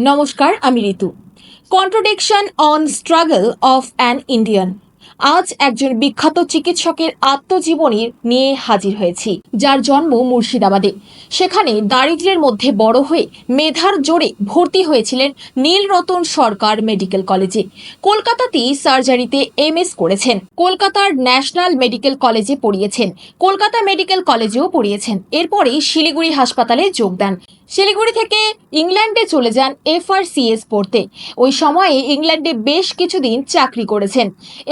নমস্কার, আমি Ritu. Contradiction on struggle of an Indian. আজ একজন বিখ্যাত চিকিৎসকের আত্মজীবনী নিয়ে হাজির হয়েছি, যার জন্ম মুর্শিদাবাদে। সেখানে দারিদ্র্যের মধ্যে বড় হয়ে মেধার জোরে ভর্তি হয়েছিলেন নীলরতন সরকার মেডিকেল কলেজে। কলকাতাতেই সার্জারিতে এমএস করেছেন। কলকাতার ন্যাশনাল মেডিকেল কলেজে পড়িয়েছেন, কলকাতা মেডিকেল কলেজেও পড়িয়েছেন। এরপরেই শিলিগুড়ি হাসপাতালে যোগ দেন। শিলিগুড়ি থেকে ইংল্যান্ডে চলে যান এফআরসিএস পড়তে। ওই সময়ে ইংল্যান্ডে বেশ কিছুদিন চাকরি করেছেন।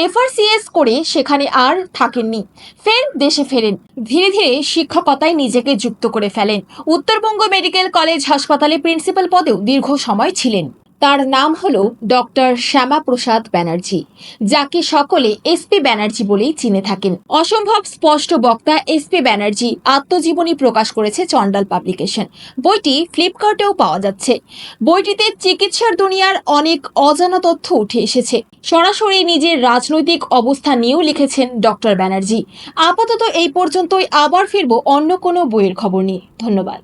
এফআরসিএস করে সেখানে আর থাকেননি, ফের দেশে ফেরেন। ধীরে ধীরে শিক্ষকতায় নিজেকে যুক্ত করে ফেলেন। উত্তরবঙ্গ মেডিকেল কলেজ হাসপাতালে প্রিন্সিপাল পদেও দীর্ঘ সময় ছিলেন। তার নাম হলো ডক্টর শ্যামাপ্রসাদ ব্যানার্জি, যাকে সকলে এসপি ব্যানার্জি বলেই চিনে থাকেন। অসম্ভব স্পষ্ট বক্তা এসপি ব্যানার্জি আত্মজীবনী প্রকাশ করেছে চন্ডাল পাবলিকেশন। বইটি ফ্লিপকার্টেও পাওয়া যাচ্ছে। বইটিতে চিকিৎসার দুনিয়ার অনেক অজানা তথ্য উঠে এসেছে। সরাসরি নিজের রাজনৈতিক অবস্থা নিয়েও লিখেছেন ডক্টর ব্যানার্জি। আপাতত এই পর্যন্তই, আবার ফিরবো অন্য কোনো বইয়ের খবর নিয়ে। ধন্যবাদ।